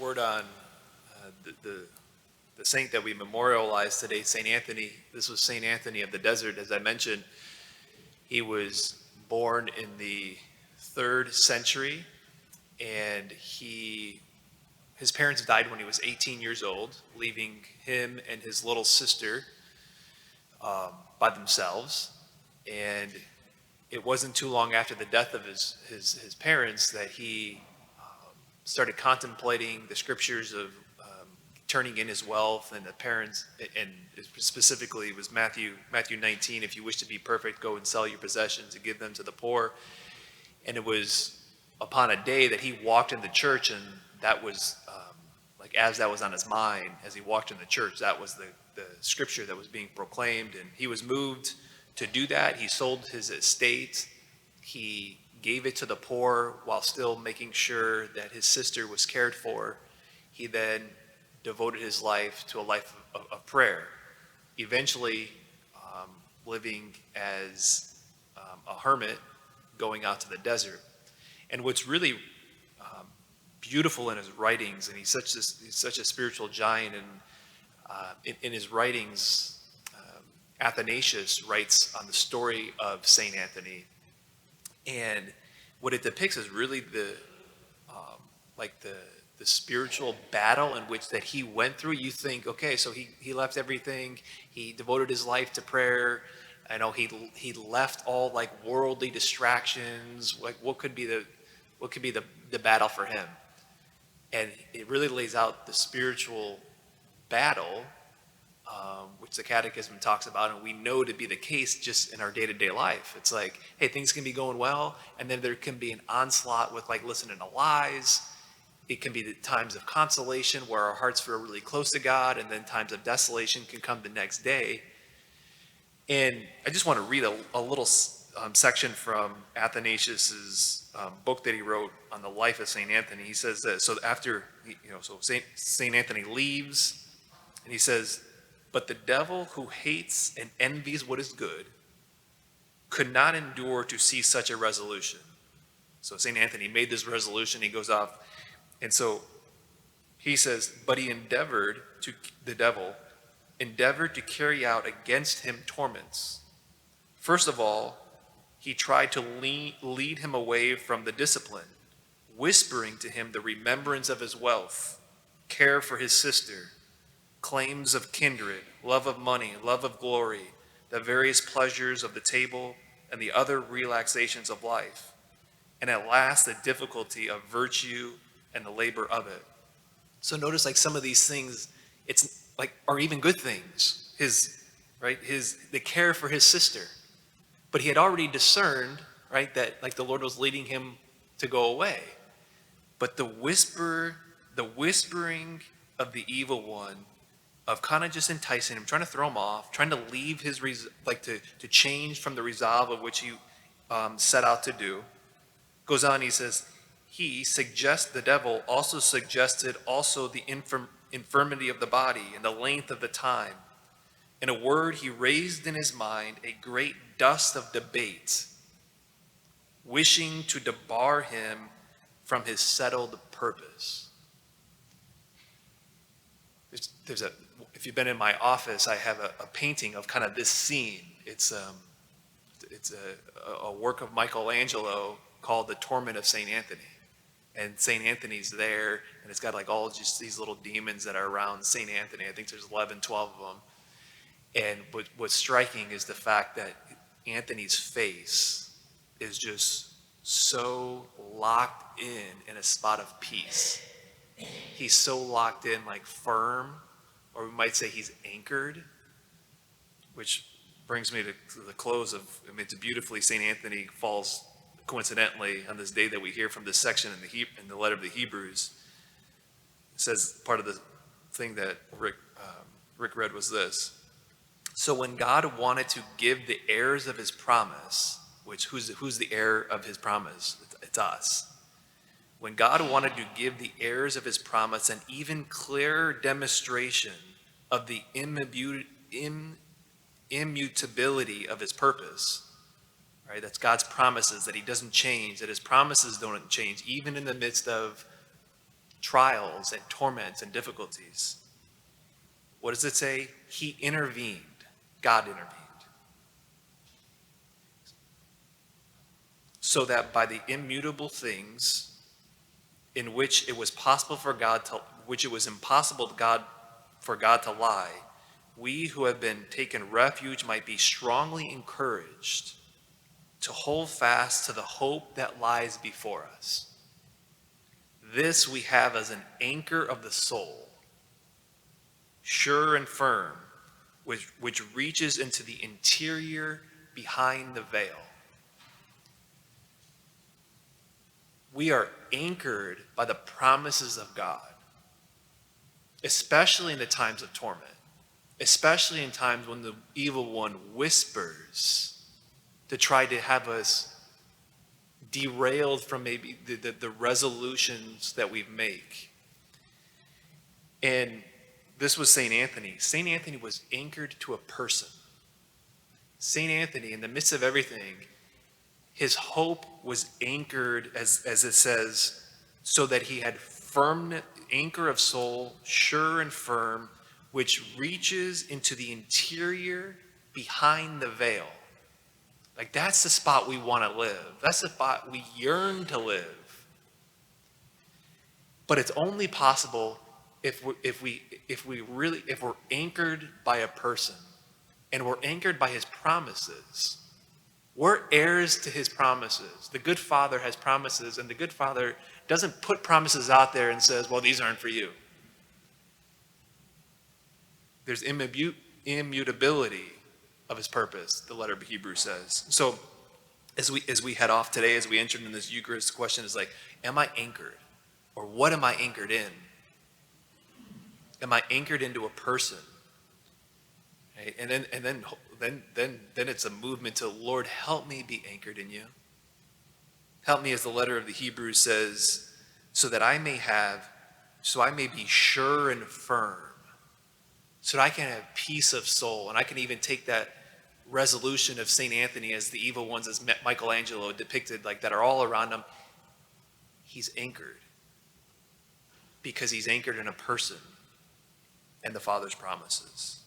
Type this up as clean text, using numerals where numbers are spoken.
word on the saint that we memorialize today, St. Anthony. This was St. Anthony of the Desert. As I mentioned, he was born in the 3rd century, and his parents died when he was 18 years old, leaving him and his little sister by themselves. And it wasn't too long after the death of his parents that he started contemplating the scriptures of turning in his wealth, and the parents, and specifically it was Matthew 19, if you wish to be perfect, go and sell your possessions and give them to the poor. And it was upon a day that he walked in the church, and that was as that was on his mind, as he walked in the church, that was the scripture that was being proclaimed, and he was moved to do that. He sold his estate. He gave it to the poor while still making sure that his sister was cared for. He then devoted his life to a life of prayer, eventually living as a hermit, going out to the desert. And what's really beautiful in his writings, and he's such a spiritual giant, and in his writings, Athanasius writes on the story of Saint Anthony, and what it depicts is really the spiritual battle in which that he went through. You think, okay, so he left everything, he devoted his life to prayer. I know he left all worldly distractions. What could be the battle for him? And it really lays out the spiritual battle, which the Catechism talks about, and we know to be the case just in our day-to-day life. It's like, hey, things can be going well, and then there can be an onslaught with listening to lies. It can be the times of consolation where our hearts feel really close to God, and then times of desolation can come the next day. And I just want to read a little section from Athanasius's book that he wrote on the life of St. Anthony. He says that, so after, so St. Anthony leaves, and he says, "But the devil who hates and envies what is good could not endure to see such a resolution." So St. Anthony made this resolution, he goes off, and so he says, "But the devil endeavored to carry out against him torments. First of all, he tried to lead him away from the discipline, whispering to him the remembrance of his wealth, care for his sister, claims of kindred, love of money, love of glory, the various pleasures of the table, and the other relaxations of life, and at last the difficulty of virtue and the labor of it." So notice some of these things, it's are even good things. The care for his sister. But he had already discerned, that the Lord was leading him to go away. But the whispering of the evil one, of kind of just enticing him, trying to throw him off, trying to leave his, to change from the resolve of which he set out to do, goes on, he says, the devil also suggested the infirmity of the body and the length of the time. In a word, he raised in his mind a great dust of debate, wishing to debar him from his settled purpose. If you've been in my office, I have a painting of kind of this scene. It's a work of Michelangelo called The Torment of St. Anthony. And St. Anthony's there, and it's got all just these little demons that are around St. Anthony. I think there's 11, 12 of them. And what's striking is the fact that Anthony's face is just so locked in a spot of peace. He's so locked in, firm, or we might say he's anchored, which brings me to the close of, it's beautifully, St. Anthony falls coincidentally on this day that we hear from this section in the letter of the Hebrews. It says, part of the thing that Rick read was this: "So when God wanted to give the heirs of his promise," which who's the heir of his promise? It's us. When God wanted to give the heirs of his promise an even clearer demonstration of the immutability of his purpose, that's God's promises, that he doesn't change, that his promises don't change, even in the midst of trials and torments and difficulties. What does it say? He intervened. God intervened. So that by the immutable things in which it was possible for God to, which it was impossible for God to lie, we who have been taken refuge might be strongly encouraged to hold fast to the hope that lies before us. This we have as an anchor of the soul, sure and firm, which reaches into the interior behind the veil. We are anchored by the promises of God, especially in the times of torment, especially in times when the evil one whispers to try to have us derailed from maybe the resolutions that we make. And this was St. Anthony. St. Anthony was anchored to a person. St. Anthony, in the midst of everything, his hope was anchored, as it says, so that he had firm anchor of soul, sure and firm, which reaches into the interior behind the veil. Like, that's the spot we want to live. That's the spot we yearn to live. But it's only possible if we're anchored by a person, and we're anchored by his promises. We're heirs to his promises. The good Father has promises, and the good Father doesn't put promises out there and says, well, these aren't for you. There's immutability of his purpose, the letter of Hebrews says. So as we head off today, as we enter into this Eucharist, the question is like, am I anchored? Or what am I anchored in? Am I anchored into a person? Okay? And then it's a movement to, Lord, help me be anchored in you. Help me, as the letter of the Hebrews says, so I may be sure and firm, so that I can have peace of soul, and I can even take that resolution of St. Anthony as the evil ones, as Michelangelo depicted, like that are all around him. He's anchored because he's anchored in a person and the Father's promises.